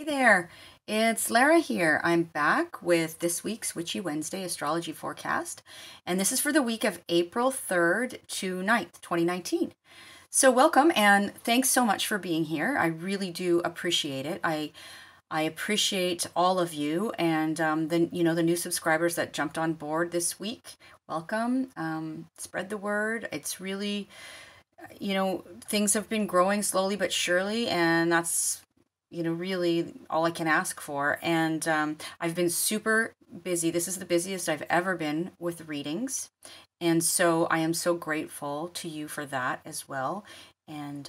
Hey there, it's Lara here. I'm back with this week's Witchy Wednesday astrology forecast, and this is for the week of April 3rd to 9th, 2019. So welcome and thanks so much for being here. I really do appreciate it. I appreciate all of you and the new subscribers that jumped on board this week. Welcome. Spread the word. It's really things have been growing slowly but surely, and that's really all I can ask for. And I've been super busy. This is the busiest I've ever been with readings. And so I am so grateful to you for that as well. And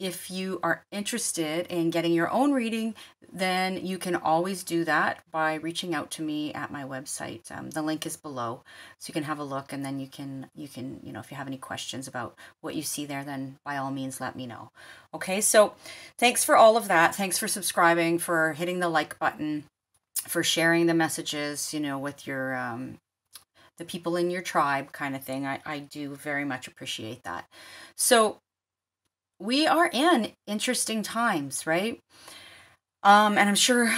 if you are interested in getting your own reading, then you can always do that by reaching out to me at my website. The link is below, so you can have a look, and then you can, if you have any questions about what you see there, then by all means, let me know. Okay, so thanks for all of that. Thanks for subscribing, for hitting the like button, for sharing the messages, with your the people in your tribe kind of thing. I do very much appreciate that. So we are in interesting times, right? And I'm sure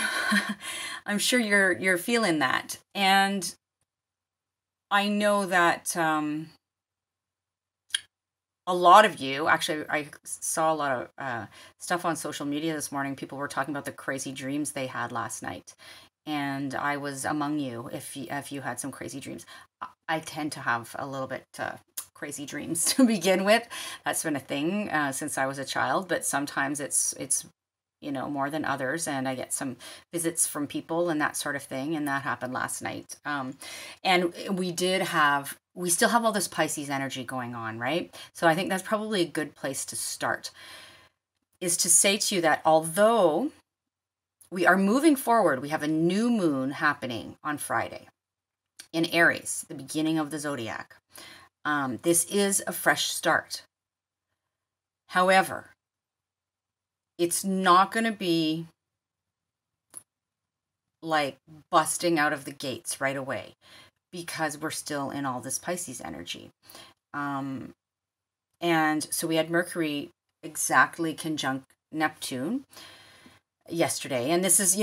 I'm sure you're feeling that. And I know that a lot of you, actually, I saw a lot of stuff on social media this morning. People were talking about the crazy dreams they had last night. And I was among you if you had some crazy dreams. I tend to have a little bit crazy dreams to begin with. That's been a thing since I was a child, but sometimes it's more than others, and I get some visits from people and that sort of thing, and that happened last night. And we still have all this Pisces energy going on, right? So I think that's probably a good place to start, is to say to you that although we are moving forward, we have a new moon happening on Friday in Aries, the beginning of the zodiac. This is a fresh start. However, it's not going to be like busting out of the gates right away, because we're still in all this Pisces energy. And so we had Mercury exactly conjunct Neptune yesterday. And this is,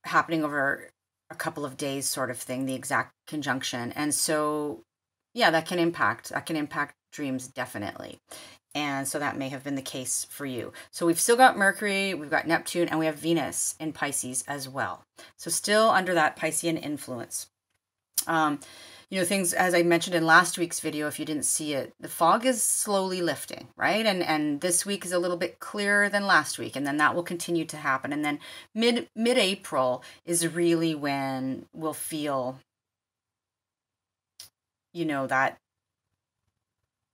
happening over a couple of days sort of thing, the exact conjunction. And so, yeah, that can impact dreams, definitely. And so that may have been the case for you. So we've still got Mercury, we've got Neptune, and we have Venus in Pisces as well. So still under that Piscean influence. Things, as I mentioned in last week's video, if you didn't see it, the fog is slowly lifting, right? And this week is a little bit clearer than last week, and then that will continue to happen. And then mid-April is really when we'll feel, that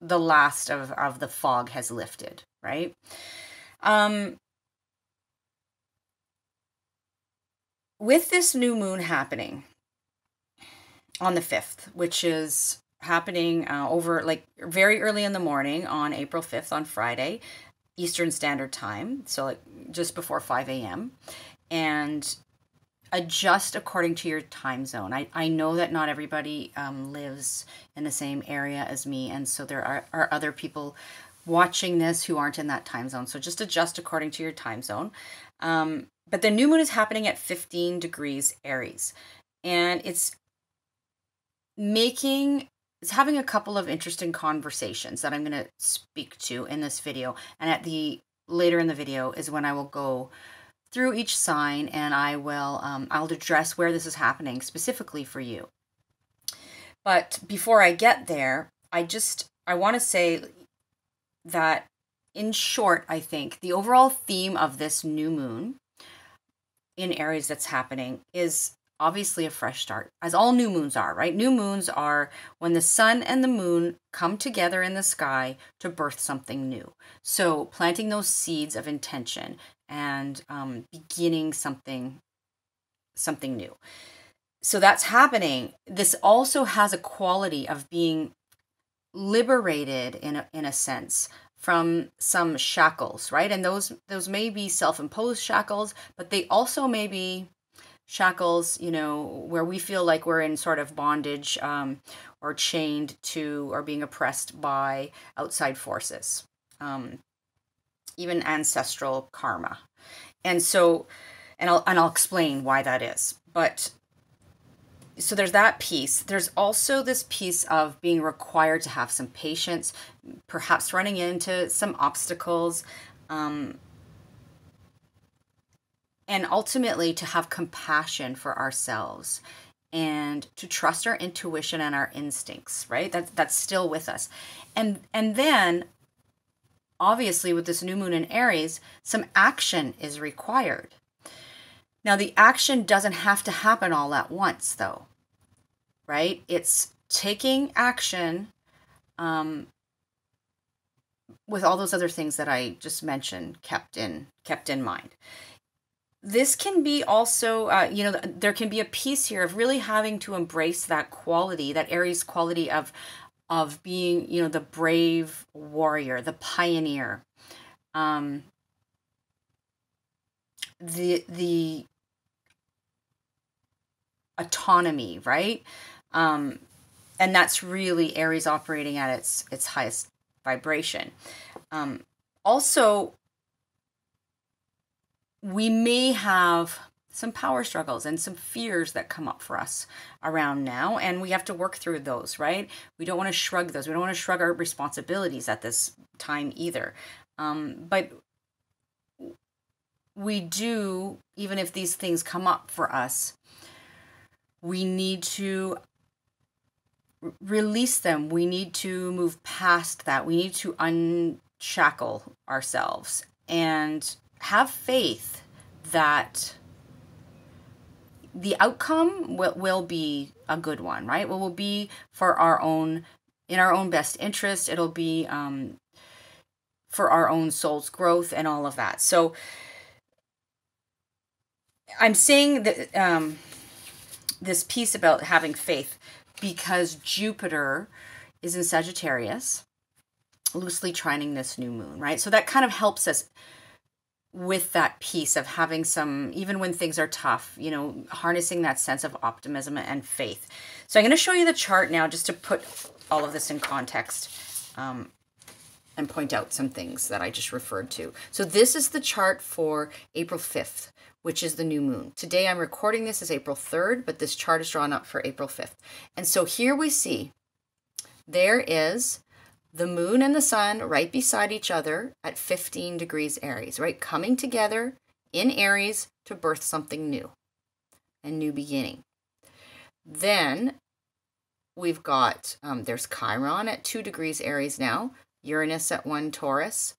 the last of the fog has lifted, right? With this new moon happening on the 5th, which is happening over like very early in the morning on April 5th on Friday, Eastern Standard Time, so like just before 5 a.m. and adjust according to your time zone. I know that not everybody lives in the same area as me, and so there are other people watching this who aren't in that time zone. So just adjust according to your time zone. But the new moon is happening at 15 degrees Aries, and it's having a couple of interesting conversations that I'm going to speak to in this video. And later in the video is when I will go through each sign, and I'll address where this is happening specifically for you. But before I get there, I want to say that in short, I think the overall theme of this new moon in Aries that's happening is obviously a fresh start, as all new moons are, right? New moons are when the sun and the moon come together in the sky to birth something new. So planting those seeds of intention and beginning something new. So that's happening. This also has a quality of being liberated in a sense from some shackles, right? And those may be self-imposed shackles, but they also may be shackles, where we feel like we're in sort of bondage or chained to or being oppressed by outside forces, even ancestral karma. And so, and I'll explain why that is. But so there's that piece. There's also this piece of being required to have some patience, perhaps running into some obstacles, and ultimately to have compassion for ourselves and to trust our intuition and our instincts, right? That's still with us. And then obviously with this new moon in Aries, some action is required. Now, the action doesn't have to happen all at once, though, right? It's taking action with all those other things that I just mentioned kept in mind. This can be also, there can be a piece here of really having to embrace that quality, that Aries quality of being, the brave warrior, the pioneer, the autonomy, right? And that's really Aries operating at its highest vibration. Also, we may have some power struggles and some fears that come up for us around now, and we have to work through those, right? We don't want to shrug those. We don't want to shrug our responsibilities at this time either. But we do, even if these things come up for us, we need to release them. We need to move past that. We need to unshackle ourselves and have faith that the outcome will be a good one, right? Will be for in our own best interest. It'll be for our own soul's growth and all of that. So I'm saying that this piece about having faith because Jupiter is in Sagittarius, loosely trining this new moon, right? So that kind of helps us with that piece of having some, even when things are tough, harnessing that sense of optimism and faith. So I'm going to show you the chart now just to put all of this in context and point out some things that I just referred to. So this is the chart for April 5th, which is the new moon. Today I'm recording this as April 3rd, but this chart is drawn up for April 5th. And so here we see there is the moon and the sun right beside each other at 15 degrees Aries, right? Coming together in Aries to birth something new, a new beginning. Then we've got, there's Chiron at 2 degrees Aries now, Uranus at 1 Taurus,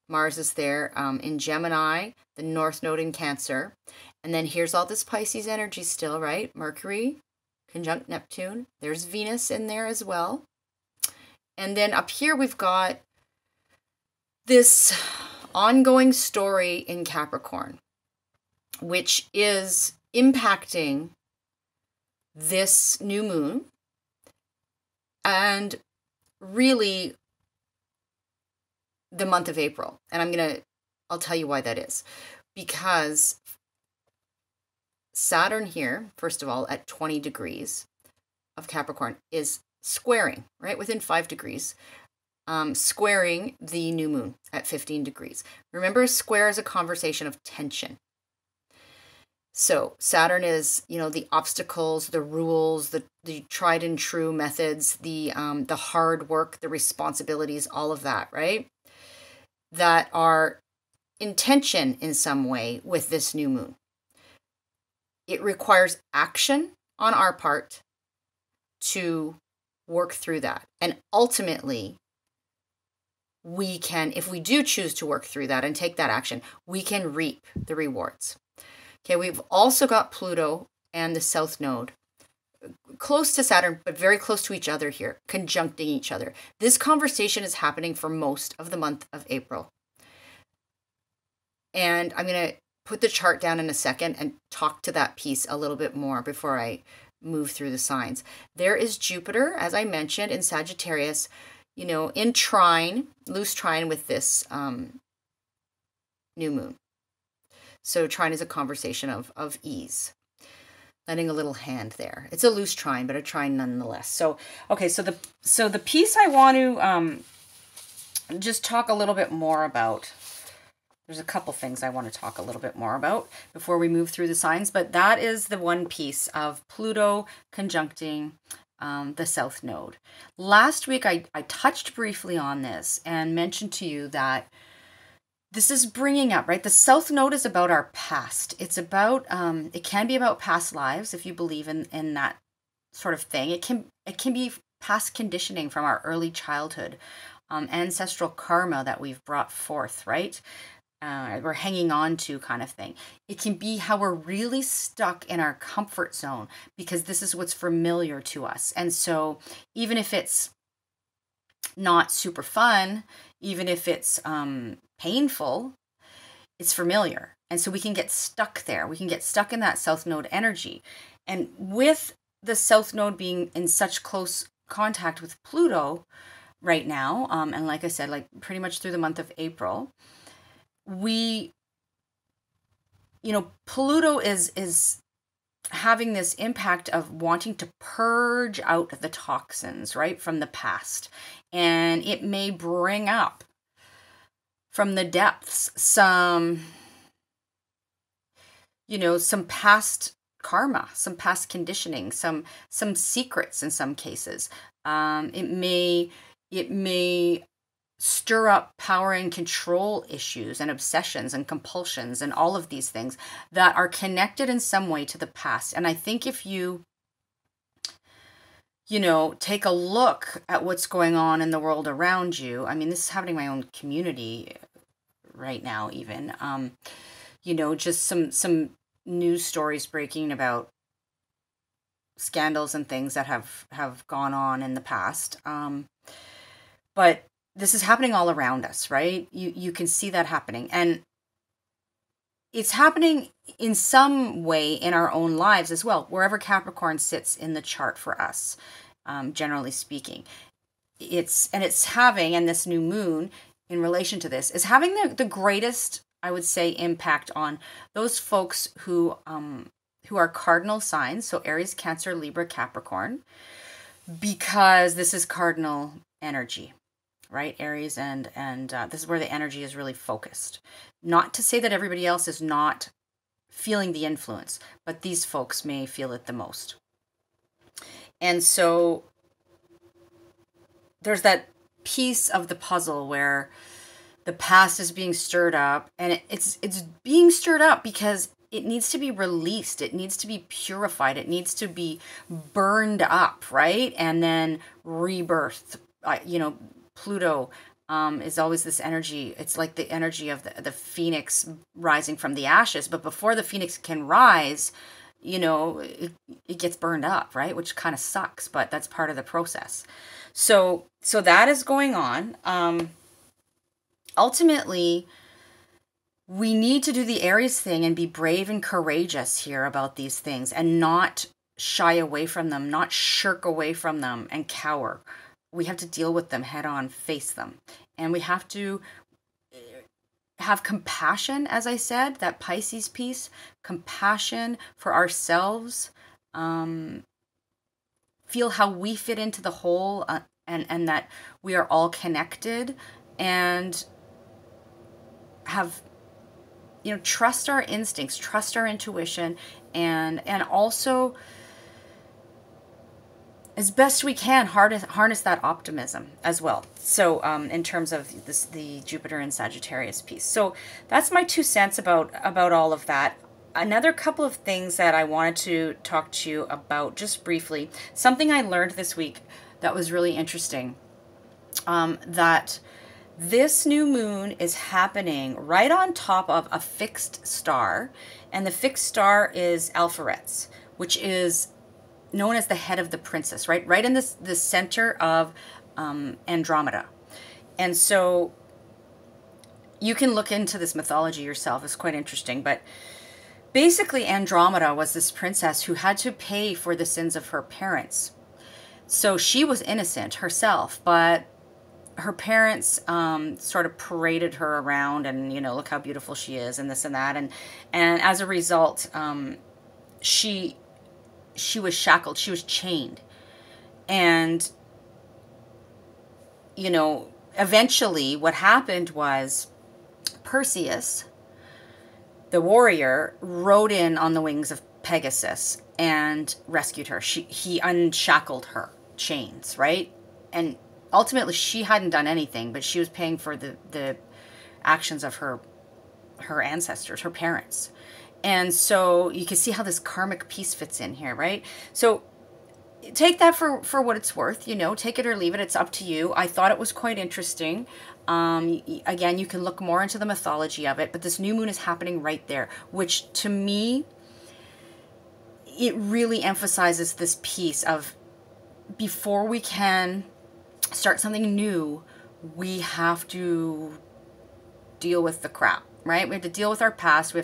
Mars is there in Gemini, the North Node in Cancer. And then here's all this Pisces energy still, right? Mercury conjunct Neptune. There's Venus in there as well. And then up here we've got this ongoing story in Capricorn, which is impacting this new moon and really the month of April. And I'll tell you why that is. Because Saturn here, first of all, at 20 degrees of Capricorn is squaring, right, within 5 degrees, squaring the new moon at 15 degrees. Remember, a square is a conversation of tension. So Saturn is, the obstacles, the rules, the tried and true methods, the hard work, the responsibilities, all of that, right? That are in tension in some way with this new moon. It requires action on our part to work through that. And ultimately, we can, if we do choose to work through that and take that action, we can reap the rewards. Okay, we've also got Pluto and the South Node close to Saturn, but very close to each other here, conjuncting each other. This conversation is happening for most of the month of April. And I'm going to put the chart down in a second and talk to that piece a little bit more before I move through the signs. There is Jupiter, as I mentioned, in Sagittarius, in trine, loose trine with this new moon. So trine is a conversation of ease, letting a little hand there. It's a loose trine, but a trine nonetheless. So, okay, so the piece I want to just talk a little bit more about, there's a couple things I want to talk a little bit more about before we move through the signs, but that is the one piece of Pluto conjuncting the South Node. Last week, I touched briefly on this and mentioned to you that this is bringing up, right? The South Node is about our past. It's about, it can be about past lives if you believe in that sort of thing. It can be past conditioning from our early childhood, ancestral karma that we've brought forth, right? We're hanging on to kind of thing. It can be how we're really stuck in our comfort zone because this is what's familiar to us. And so even if it's not super fun, even if it's painful, it's familiar. And so we can get stuck there. We can get stuck in that South Node energy. And with the South Node being in such close contact with Pluto right now, and like I said, like pretty much through the month of April, Pluto is having this impact of wanting to purge out the toxins, right, from the past. And it may bring up from the depths some past karma, some past conditioning, some secrets in some cases. It may stir up power and control issues and obsessions and compulsions and all of these things that are connected in some way to the past. And I think if you take a look at what's going on in the world around you, I mean, this is happening in my own community right now, even, just some news stories breaking about scandals and things that have gone on in the past. But this is happening all around us, right? You can see that happening. And it's happening in some way in our own lives as well, wherever Capricorn sits in the chart for us, generally speaking. It's having, and this new moon in relation to this, is having the greatest, I would say, impact on those folks who are cardinal signs, so Aries, Cancer, Libra, Capricorn, because this is cardinal energy. Right, Aries, and this is where the energy is really focused. Not to say that everybody else is not feeling the influence, but these folks may feel it the most. And so there's that piece of the puzzle where the past is being stirred up, and it's being stirred up because it needs to be released. It needs to be purified. It needs to be burned up, right? And then rebirthed, Pluto is always this energy. It's like the energy of the phoenix rising from the ashes. But before the phoenix can rise, it gets burned up, right? Which kind of sucks, but that's part of the process. So that is going on. Ultimately, we need to do the Aries thing and be brave and courageous here about these things and not shy away from them, not shirk away from them and cower. We have to deal with them head on, face them. And we have to have compassion, as I said, that Pisces piece, compassion for ourselves, feel how we fit into the whole, and that we are all connected, and have, trust our instincts, trust our intuition, and also, as best we can, harness that optimism as well. So in terms of the Jupiter and Sagittarius piece. So that's my 2 cents about all of that. Another couple of things that I wanted to talk to you about just briefly. Something I learned this week that was really interesting. That this new moon is happening right on top of a fixed star. And the fixed star is Alpha-Retz, which is known as the head of the princess, right? Right in the center of Andromeda. And so you can look into this mythology yourself. It's quite interesting. But basically, Andromeda was this princess who had to pay for the sins of her parents. So she was innocent herself, but her parents sort of paraded her around and, look how beautiful she is and this and that. And as a result, she was shackled, she was chained. And, eventually what happened was Perseus, the warrior, rode in on the wings of Pegasus and rescued her. He unshackled her chains, right? And ultimately she hadn't done anything, but she was paying for the actions of her ancestors, her parents. And so you can see how this karmic piece fits in here, right? So take that for what it's worth, take it or leave it. It's up to you. I thought it was quite interesting. Again, you can look more into the mythology of it, but this new moon is happening right there, which to me, it really emphasizes this piece of before we can start something new, we have to deal with the crap, right? We have to deal with our past. We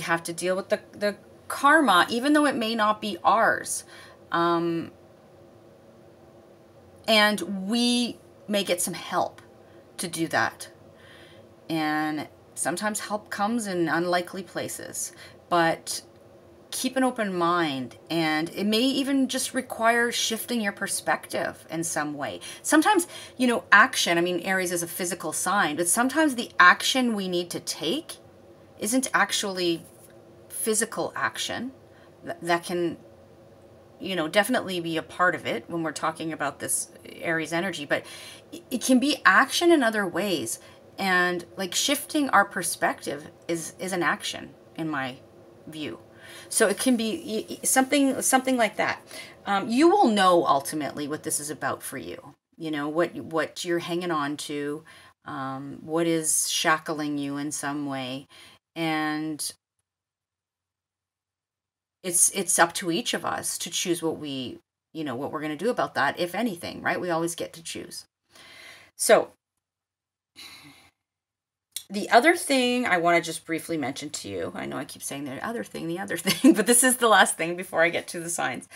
have to deal with the karma, even though it may not be ours. And we may get some help to do that. And sometimes help comes in unlikely places, but keep an open mind, and it may even just require shifting your perspective in some way. Sometimes, action, Aries is a physical sign, but sometimes the action we need to take isn't actually physical action. That can, definitely be a part of it when we're talking about this Aries energy, but it can be action in other ways. And like shifting our perspective is an action in my view. So it can be something like that. You will know ultimately what this is about for you. What you're hanging on to, what is shackling you in some way, and it's up to each of us to choose what we're going to do about that, if anything, right? We always get to choose. So the other thing I want to just briefly mention to you, I know I keep saying the other thing, but this is the last thing before I get to the signs,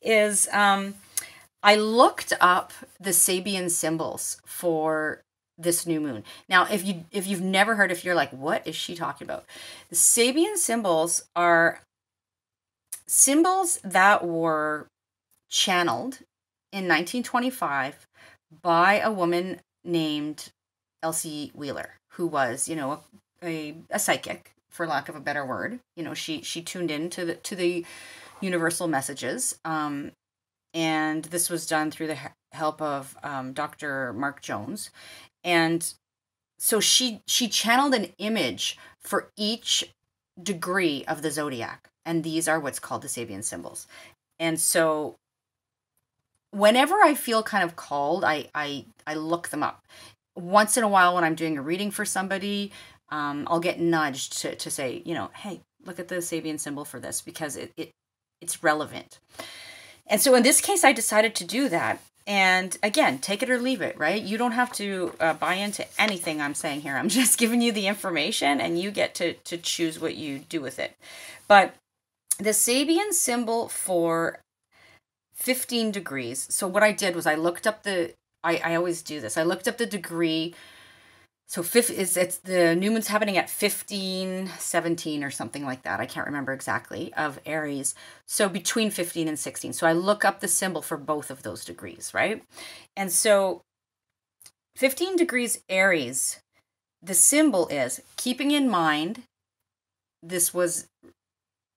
is I looked up the Sabian symbols for this new moon. Now, if you've never heard, if you're like, what is she talking about? The Sabian symbols are symbols that were channeled in 1925 by a woman named Elsie Wheeler, who was, a psychic, for lack of a better word. She tuned in to the universal messages, and this was done through the help of Dr. Mark Jones, and so she channeled an image for each degree of the zodiac, and these are what's called the Sabian symbols. And so whenever I feel kind of called, I look them up. Once in a while when I'm doing a reading for somebody, I'll get nudged to say, hey, look at the Sabian symbol for this, because it's relevant. And so in this case, I decided to do that. And again, take it or leave it, right? You don't have to buy into anything I'm saying here. I'm just giving you the information, and you get to choose what you do with it. But the Sabian symbol for 15 degrees. So what I did was I looked up I always do this. I looked up the degree. So it's the new moon's happening at 1517 or something like that. I can't remember exactly, of Aries. So between 15 and 16. So I look up the symbol for both of those degrees, right? And so 15 degrees Aries, the symbol is, keeping in mind, this was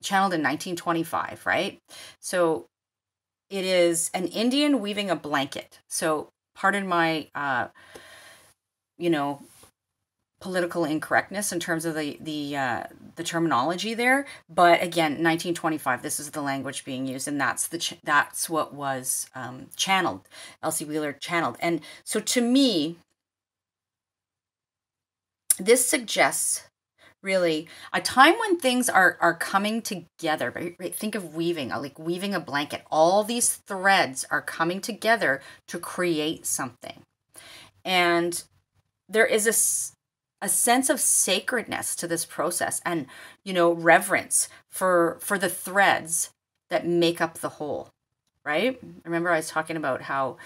channeled in 1925, right? So it is an Indian weaving a blanket. So pardon my, political incorrectness in terms of the terminology there, but again, 1925. This is the language being used, and that's what was channeled. Elsie Wheeler channeled, and so to me, this suggests really a time when things are coming together. Right? Think of weaving, like weaving a blanket. All these threads are coming together to create something. And there is a sense of sacredness to this process, and, reverence for the threads that make up the whole, right? Remember I was talking about how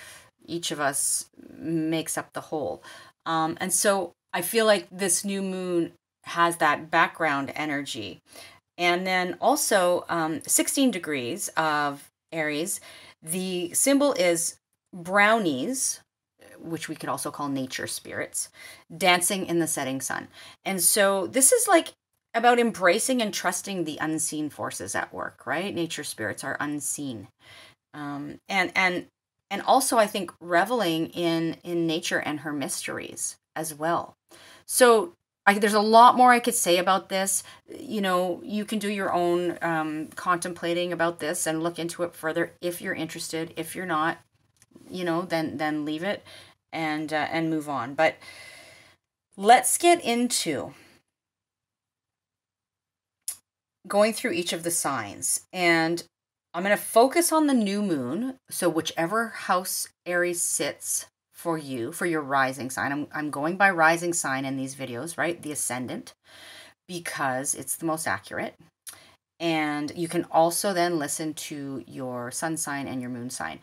each of us makes up the whole. And so I feel like this new moon has that background energy. And then also 16 degrees of Aries, the symbol is brownies, which we could also call nature spirits, dancing in the setting sun. And so this is like about embracing and trusting the unseen forces at work, right? Nature spirits are unseen. And also I think reveling in nature and her mysteries as well. So there's a lot more I could say about this. You know, you can do your own contemplating about this and look into it further if you're interested. If you're not, you know, then leave it and move on. But let's get into going through each of the signs, and I'm going to focus on the new moon. So whichever house Aries sits for you, for your rising sign, I'm going by rising sign in these videos, right? The ascendant, because it's the most accurate. And you can also then listen to your sun sign and your moon sign.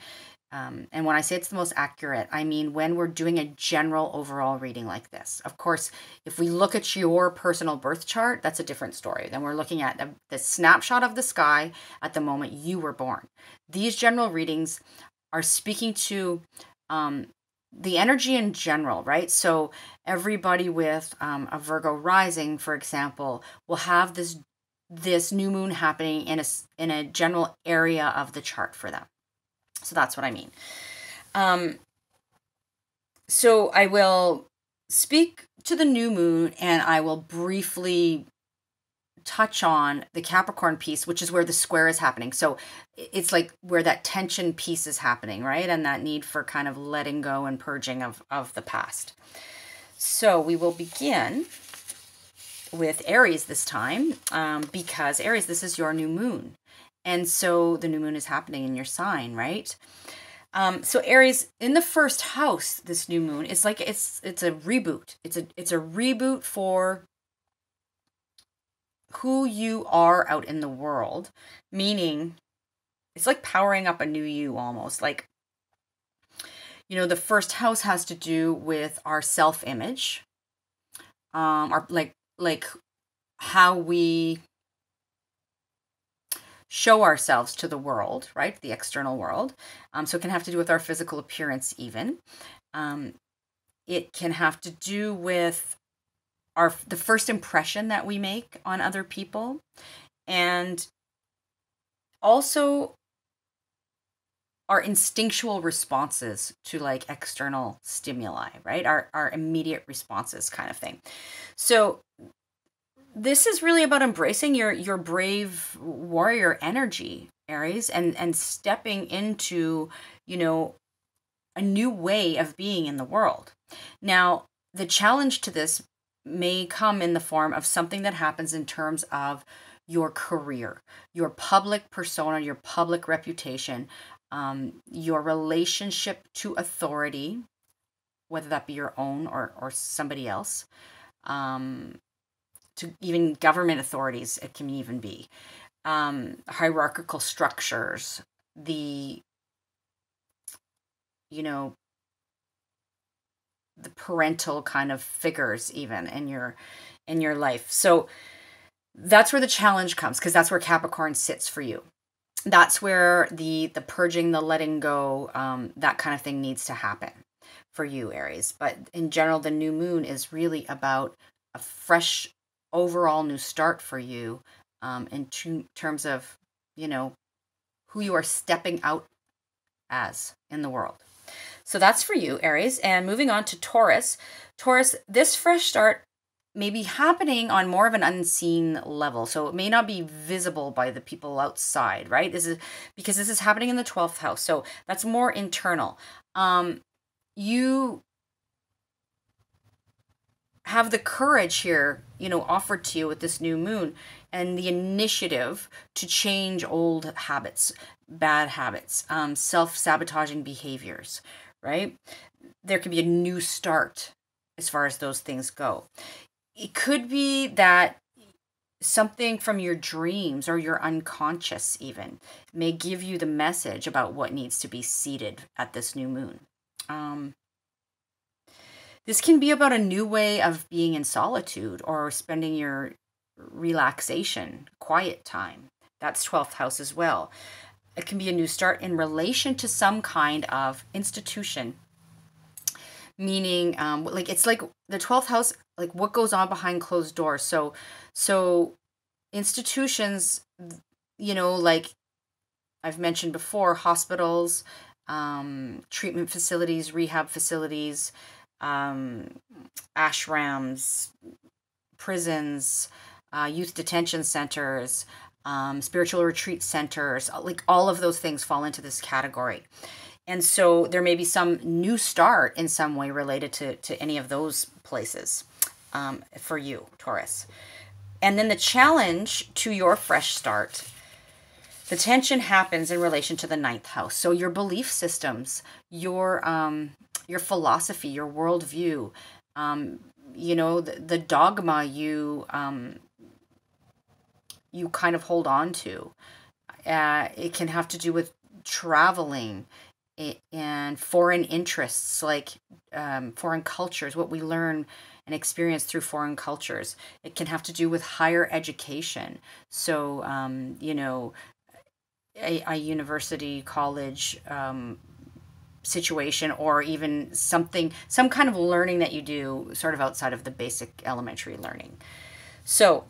And when I say it's the most accurate, I mean when we're doing a general overall reading like this. Of course, if we look at your personal birth chart, that's a different story. Then we're looking at the snapshot of the sky at the moment you were born. These general readings are speaking to the energy in general, right? So everybody with a Virgo rising, for example, will have this new moon happening in a general area of the chart for them. So that's what I mean. So I will speak to the new moon, and I will briefly touch on the Capricorn piece, which is where the square is happening. So it's like where that tension piece is happening, right? And that need for kind of letting go and purging of the past. So we will begin with Aries this time, because Aries, this is your new moon. And so the new moon is happening in your sign, right? So Aries, in the first house, this new moon, it's like it's a reboot. It's a reboot for who you are out in the world, meaning it's like powering up a new you almost. Like, you know, the first house has to do with our self-image, our like how we show ourselves to the world, right? The external world. So it can have to do with our physical appearance even. It can have to do with the first impression that we make on other people. And also our instinctual responses to like external stimuli, right? Our immediate responses kind of thing. So this is really about embracing your brave warrior energy, Aries, and stepping into, you know, a new way of being in the world. Now, the challenge to this may come in the form of something that happens in terms of your career, your public persona, your public reputation, your relationship to authority, whether that be your own or somebody else, to even government authorities, it can even be hierarchical structures, the parental kind of figures even in your life. So that's where the challenge comes, because that's where Capricorn sits for you. That's where the purging, the letting go, that kind of thing needs to happen for you, Aries. But in general, the new moon is really about a fresh overall new start for you, in terms of, you know, who you are stepping out as in the world. So that's for you, Aries. And moving on to Taurus. Taurus, this fresh start may be happening on more of an unseen level. So it may not be visible by the people outside, right? This is because this is happening in the 12th house. So that's more internal. You have the courage here, you know, offered to you with this new moon, and the initiative to change old habits, bad habits, self-sabotaging behaviors, right? There could be a new start as far as those things go. It could be that something from your dreams or your unconscious even may give you the message about what needs to be seeded at this new moon. This can be about a new way of being in solitude or spending your relaxation, quiet time. That's 12th house as well. It can be a new start in relation to some kind of institution meaning like it's like the 12th house, like what goes on behind closed doors. So institutions, like I've mentioned before, hospitals, treatment facilities, rehab facilities, ashrams, prisons, youth detention centers, spiritual retreat centers, like all of those things fall into this category. And so there may be some new start in some way related to any of those places for you, Taurus. And then the challenge to your fresh start, the tension happens in relation to the 9th house. So your belief systems, your philosophy, your worldview, the dogma you kind of hold on to. It can have to do with traveling and foreign interests, like foreign cultures, what we learn and experience through foreign cultures. It can have to do with higher education. So, a university, college situation, or even some kind of learning that you do sort of outside of the basic elementary learning. So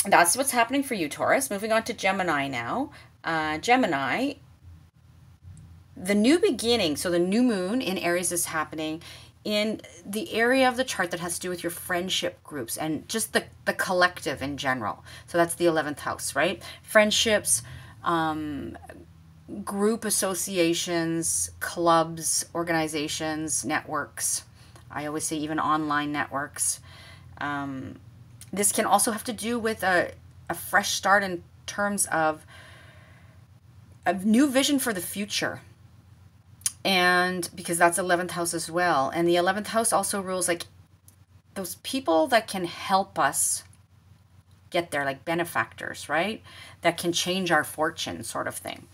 that's what's happening for you, Taurus. Moving on to Gemini now. Gemini, the new beginning, so the new moon in Aries is happening in the area of the chart that has to do with your friendship groups and just the collective in general. So that's the 11th house, right? Friendships, group associations, clubs, organizations, networks. I always say even online networks. This can also have to do with a fresh start in terms of a new vision for the future. And because that's 11th house as well. And the 11th house also rules like those people that can help us get there, like benefactors, right? That can change our fortune, sort of thing.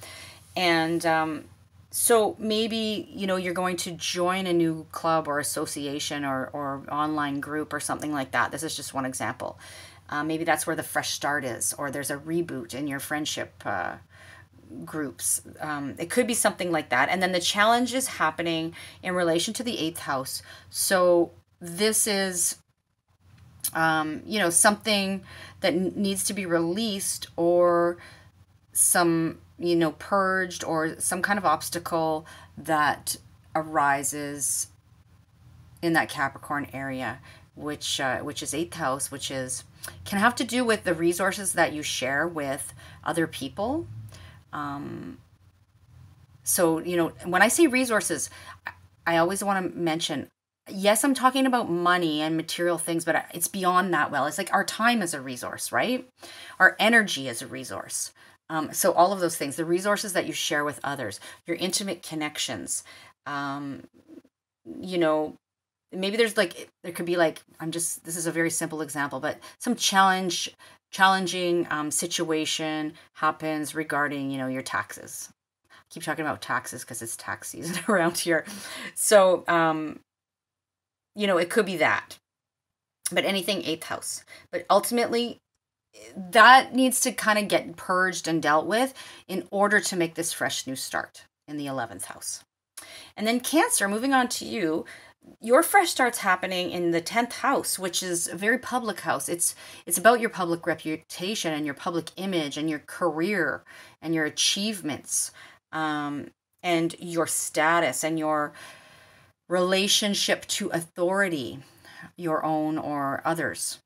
And so maybe, you're going to join a new club or association or online group or something like that. This is just one example. Maybe that's where the fresh start is, or there's a reboot in your friendship groups. It could be something like that. And then the challenge is happening in relation to the 8th house. So this is, something that needs to be released, or some, purged, or some kind of obstacle that arises in that Capricorn area, which is 8th house, which can have to do with the resources that you share with other people. So, when I say resources, I always want to mention, yes, I'm talking about money and material things, but it's beyond that. Well, it's like our time is a resource, right? Our energy is a resource. So all of those things, the resources that you share with others, your intimate connections, maybe there could be this is a very simple example, but some challenging situation happens regarding, your taxes. I keep talking about taxes because it's tax season around here. So, it could be that, but anything 8th house. But ultimately, that needs to kind of get purged and dealt with in order to make this fresh new start in the 11th house. And then Cancer, moving on to you, your fresh start's happening in the 10th house, which is a very public house. It's about your public reputation and your public image and your career and your achievements, and your status and your relationship to authority, your own or others.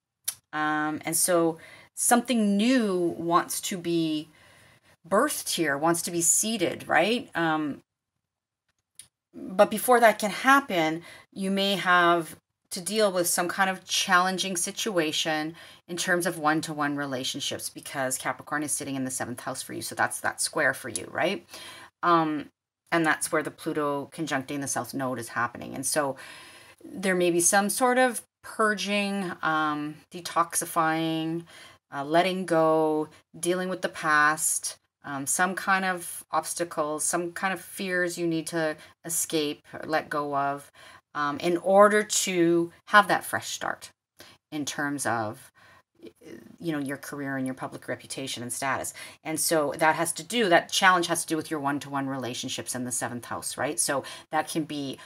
And so something new wants to be birthed here, wants to be seeded, right? But before that can happen, you may have to deal with some kind of challenging situation in terms of one-to-one relationships, because Capricorn is sitting in the 7th house for you. So that's that square for you, right? And that's where the Pluto conjuncting the South Node is happening. And so there may be some sort of purging, detoxifying, letting go, dealing with the past, some kind of obstacles, some kind of fears you need to escape, let go of, in order to have that fresh start in terms of, your career and your public reputation and status. And so that challenge has to do with your one-to-one relationships in the 7th house, right? So that can be,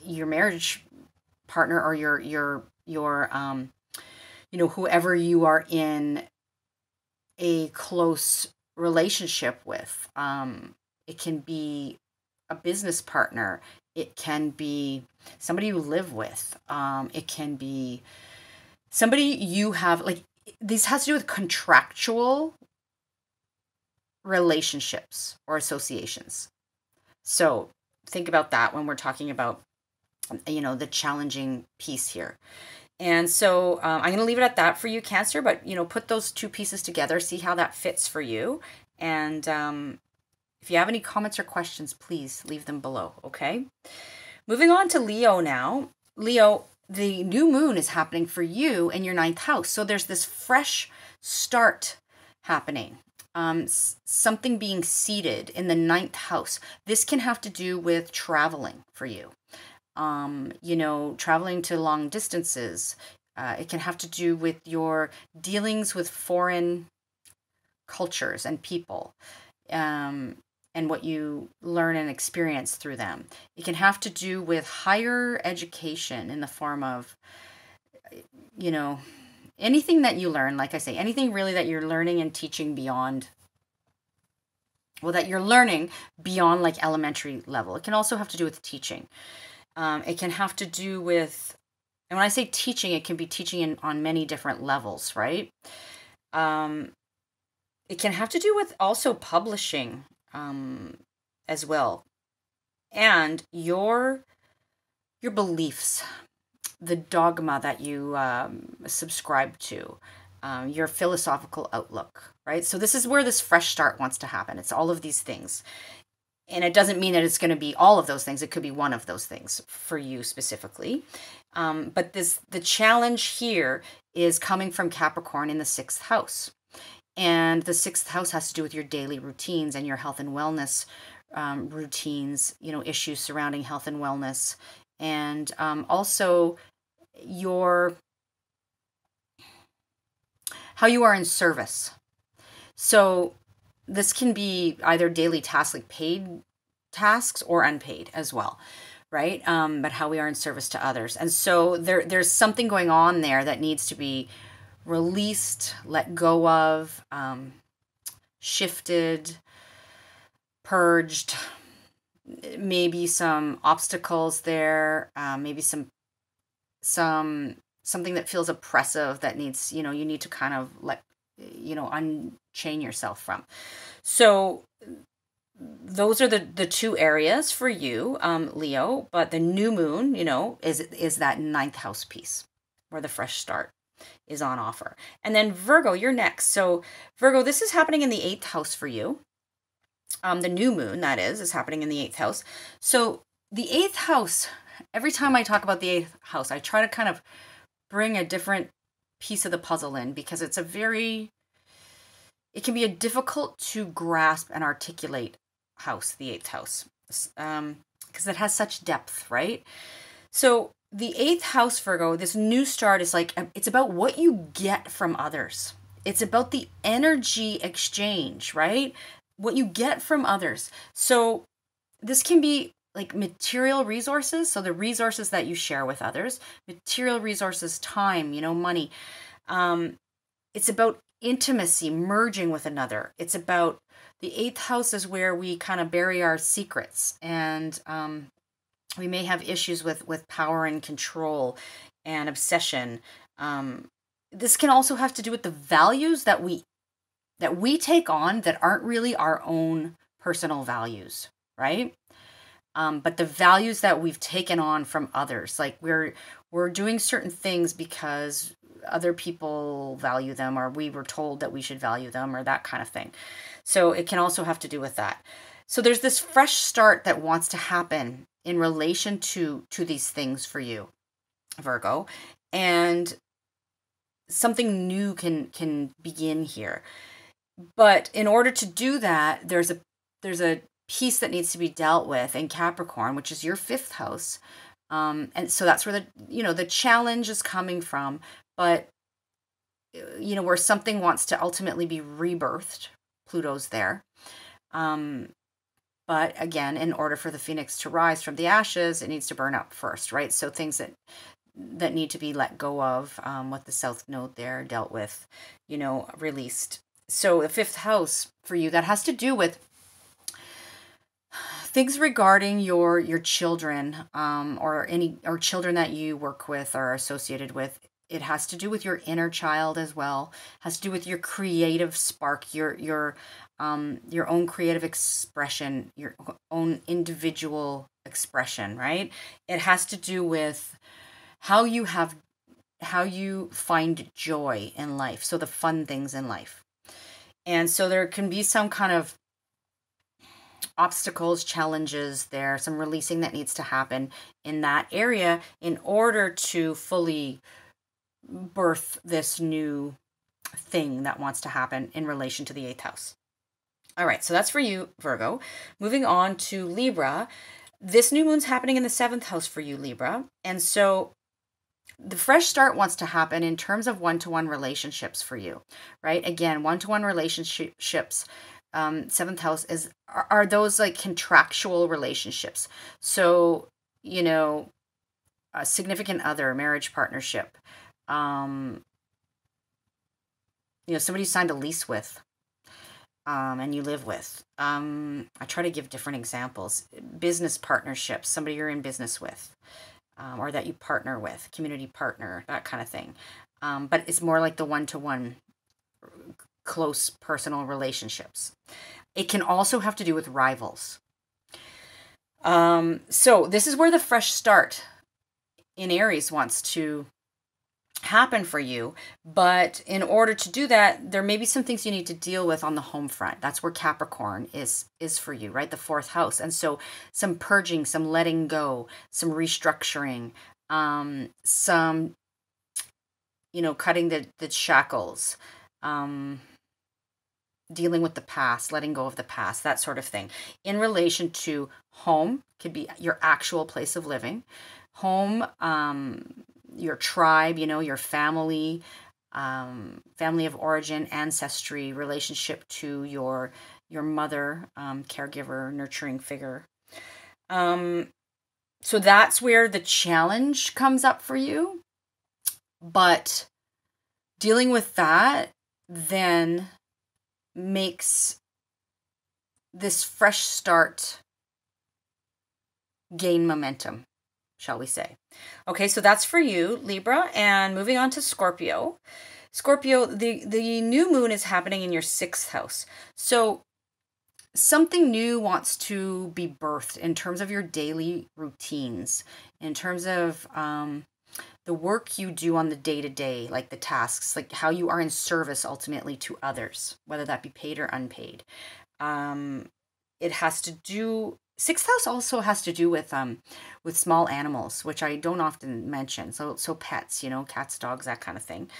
your marriage partner or your whoever you are in a close relationship with. It can be a business partner. It can be somebody you live with. It can be somebody you have, like, this has to do with contractual relationships or associations. So think about that when we're talking about, the challenging piece here. And so I'm going to leave it at that for you, Cancer, but, put those two pieces together, see how that fits for you. And if you have any comments or questions, please leave them below, okay? Moving on to Leo now. Leo, the new moon is happening for you in your 9th house. So there's this fresh start happening. Something being seeded in the 9th house. This can have to do with traveling for you. Traveling to long distances. It can have to do with your dealings with foreign cultures and people, and what you learn and experience through them. It can have to do with higher education in the form of, anything that you learn, like I say, anything really that you're learning and teaching beyond, that you're learning beyond like elementary level. It can also have to do with teaching. It can have to do with, and when I say teaching, it can be teaching on many different levels, right? It can have to do with also publishing as well. And your beliefs, the dogma that you subscribe to, your philosophical outlook, right? So this is where this fresh start wants to happen. It's all of these things. And it doesn't mean that it's going to be all of those things. It could be one of those things for you specifically. But the challenge here is coming from Capricorn in the 6th house. And the 6th house has to do with your daily routines and your health and wellness routines, issues surrounding health and wellness. And also how you are in service. So this can be either daily tasks, like paid tasks, or unpaid as well, right? But how we are in service to others. And so there's something going on there that needs to be released, let go of, shifted, purged. Maybe some obstacles there, maybe something that feels oppressive that needs, you need to kind of unchain yourself from. So those are the two areas for you, Leo. But the new moon, is that 9th house piece where the fresh start is on offer. And then Virgo, you're next. So Virgo, this is happening in the 8th house for you. The new moon, that is happening in the 8th house. So the 8th house, every time I talk about the 8th house, I try to kind of bring a different piece of the puzzle in, because it can be a difficult to grasp and articulate house, the 8th house, because it has such depth, right? So the 8th house, Virgo, this new start is like, it's about what you get from others. It's about the energy exchange, right? What you get from others. So this can be like material resources. So the resources that you share with others, material resources, time, money. It's about intimacy, merging with another. It's about the 8th house is where we kind of bury our secrets, and we may have issues with power and control and obsession. This can also have to do with the values that we take on that aren't really our own personal values, right? But the values that we've taken on from others, like we're doing certain things because other people value them, or we were told that we should value them, or that kind of thing. So it can also have to do with that. So there's this fresh start that wants to happen in relation to these things for you, Virgo, and something new can begin here. But in order to do that, there's a piece that needs to be dealt with in Capricorn, which is your 5th house. And so that's where the challenge is coming from. But, where something wants to ultimately be rebirthed, Pluto's there. But But again, in order for the phoenix to rise from the ashes, it needs to burn up first, right? So things that need to be let go of, what the south node there dealt with, released. So the fifth house for you, that has to do with things regarding your children, or children that you work with or are associated with. It has to do with your inner child as well. It has to do with your creative spark, your own creative expression, your own individual expression, right? It has to do with how you find joy in life. So the fun things in life. And so there can be some kind of obstacles, challenges there, some releasing that needs to happen in that area in order to fully birth this new thing that wants to happen in relation to the eighth house. All right, so that's for you, Virgo. Moving on to Libra. This new moon's happening in the seventh house for you, Libra. And so the fresh start wants to happen in terms of one-to-one relationships for you, right? Again, one-to-one relationships, seventh house are those like contractual relationships. So, a significant other, marriage partnership, somebody you signed a lease with, and you live with. I try to give different examples. Business partnerships, somebody you're in business with, or that you partner with, community partner, that kind of thing. But it's more like the one-to-one close personal relationships. It can also have to do with rivals. So this is where the fresh start in Aries wants to happen for you. But in order to do that, there may be some things you need to deal with on the home front. That's where Capricorn is for you, right? The fourth house. And so some purging, some letting go, some restructuring, some, cutting the shackles, dealing with the past, letting go of the past, that sort of thing. In relation to home, could be your actual place of living. Home, your tribe, your family, family of origin, ancestry, relationship to your mother, caregiver, nurturing figure. So that's where the challenge comes up for you. But dealing with that then makes this fresh start gain momentum, shall we say. Okay, so that's for you, Libra. And moving on to Scorpio. Scorpio, the new moon is happening in your sixth house. So something new wants to be birthed in terms of your daily routines, in terms of the work you do on the day-to-day, like the tasks, like how you are in service ultimately to others, whether that be paid or unpaid. It has to do, sixth house also has to do with small animals, which I don't often mention. So pets, cats, dogs, that kind of thing.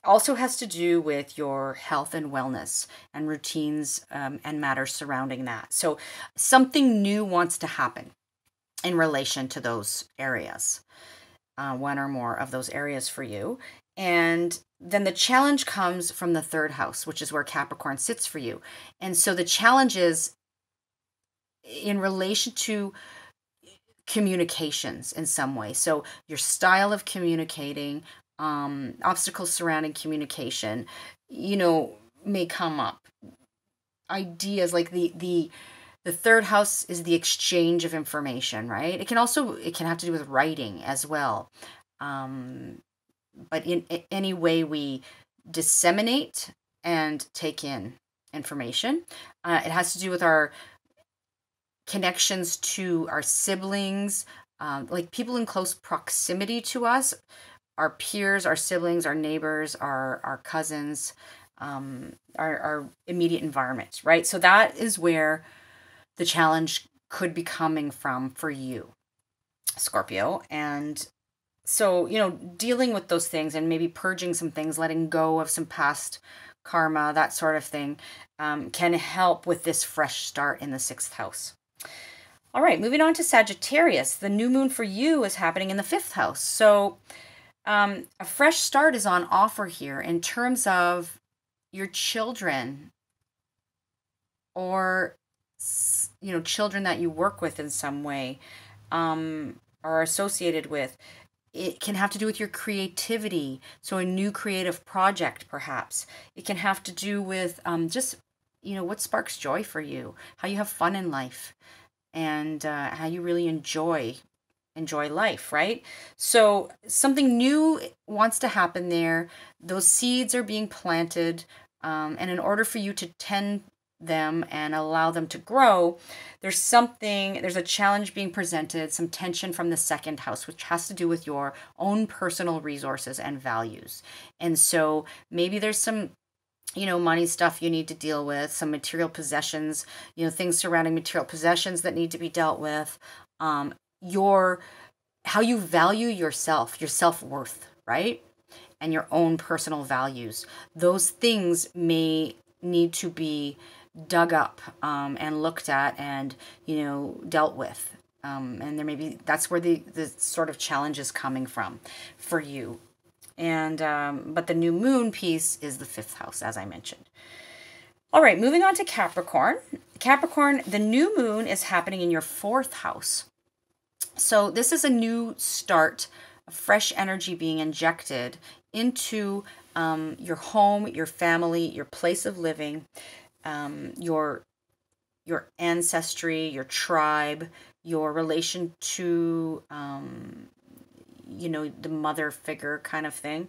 Also has to do with your health and wellness and routines, and matters surrounding that. So something new wants to happen in relation to those areas, one or more of those areas for you. And then the challenge comes from the third house, which is where Capricorn sits for you. And so the challenge is in relation to communications in some way. So your style of communicating, obstacles surrounding communication, may come up. Ideas like the third house is the exchange of information, right? It can have to do with writing as well. But in any way we disseminate and take in information, it has to do with our connections to our siblings, like people in close proximity to us, our peers, our siblings, our neighbors, our cousins, our immediate environment, right? So that is where the challenge could be coming from for you, Scorpio. And so, dealing with those things and maybe purging some things, letting go of some past karma, that sort of thing, can help with this fresh start in the sixth house. All right, moving on to Sagittarius. The new moon for you is happening in the fifth house. So a fresh start is on offer here in terms of your children or children that you work with in some way, are associated with. It can have to do with your creativity, so a new creative project perhaps. It can have to do with just what sparks joy for you, how you have fun in life, and how you really enjoy life, right? So something new wants to happen there. Those seeds are being planted, and in order for you to tend them and allow them to grow, there's a challenge being presented, some tension from the second house, which has to do with your own personal resources and values. And so maybe there's some money stuff you need to deal with, some material possessions, things surrounding material possessions that need to be dealt with. Your how you value yourself, your self-worth, right? And your own personal values. Those things may need to be dug up, and looked at, and dealt with. And that's where the sort of challenge is coming from for you. And but the new moon piece is the 5th house, as I mentioned. All right, moving on to Capricorn. Capricorn, the new moon is happening in your 4th house. So this is a new start, a fresh energy being injected into your home, your family, your place of living, your ancestry, your tribe, your relation to the mother figure kind of thing.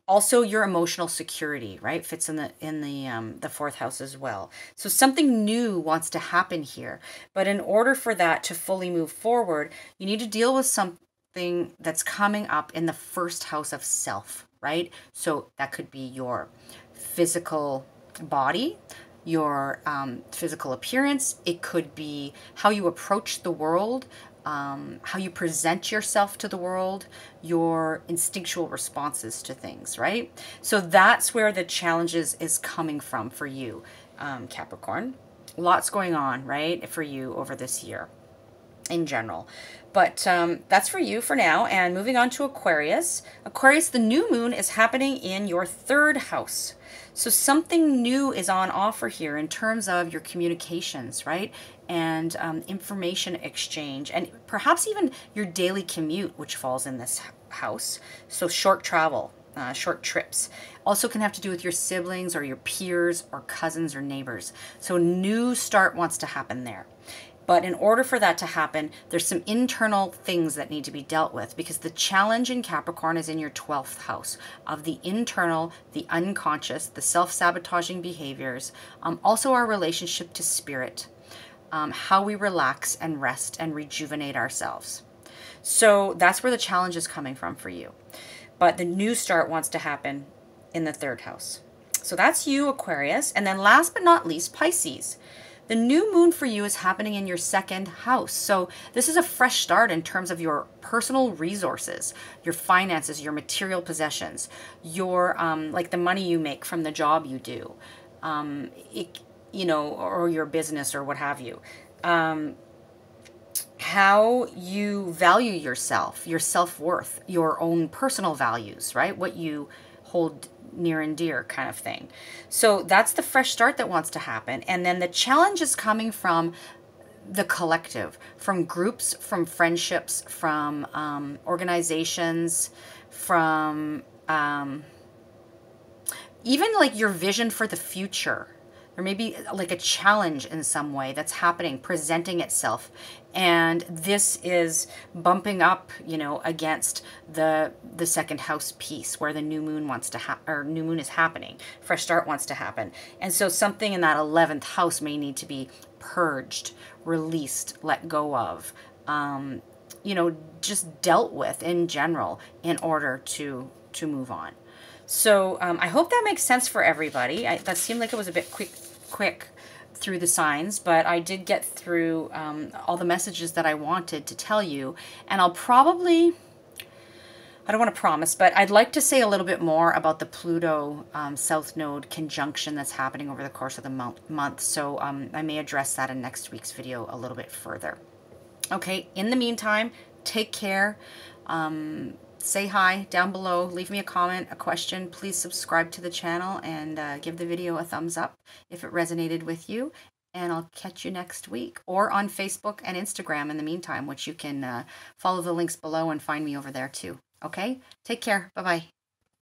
Also, your emotional security, right, fits in the 4th house as well. So something new wants to happen here, but in order for that to fully move forward, you need to deal with something that's coming up in the 1st house of self, right? So that could be your physical body, your physical appearance. It could be how you approach the world, how you present yourself to the world, your instinctual responses to things, right? So that's where the challenges is coming from for you, Capricorn. Lots going on, right, for you over this year in general. But that's for you for now. And moving on to Aquarius. Aquarius, the new moon is happening in your 3rd house. So something new is on offer here in terms of your communications, right? And information exchange, and perhaps even your daily commute, which falls in this house. So short travel, short trips. Also can have to do with your siblings or your peers or cousins or neighbors. So a new start wants to happen there. But in order for that to happen, there's some internal things that need to be dealt with, because the challenge in Capricorn is in your 12th house of the internal, the unconscious, the self-sabotaging behaviors, also our relationship to spirit, how we relax and rest and rejuvenate ourselves. So that's where the challenge is coming from for you. But the new start wants to happen in the 3rd house. So that's you, Aquarius. And then last but not least, Pisces. The new moon for you is happening in your 2nd house. So this is a fresh start in terms of your personal resources, your finances, your material possessions, your like the money you make from the job you do, or your business or what have you. How you value yourself, your self-worth, your own personal values, right? What you hold near and dear kind of thing. So that's the fresh start that wants to happen. And then the challenge is coming from the collective, from groups, from friendships, from organizations, from even like your vision for the future. There may be like a challenge in some way that's happening, presenting itself. And this is bumping up, against the 2nd house piece where the new moon wants to new moon is happening. Fresh start wants to happen. And so something in that 11th house may need to be purged, released, let go of, just dealt with in general in order to move on. So I hope that makes sense for everybody. That seemed like it was a bit quick through the signs, but I did get through all the messages that I wanted to tell you. And I'll probably, I don't want to promise, but I'd like to say a little bit more about the Pluto South Node conjunction that's happening over the course of the month. So I may address that in next week's video a little bit further. Okay, in the meantime, take care. say hi down below. Leave me a comment, a question. Please subscribe to the channel and give the video a thumbs up if it resonated with you. And I'll catch you next week, or on Facebook and Instagram in the meantime, which you can follow the links below and find me over there too. Okay? Take care. Bye-bye.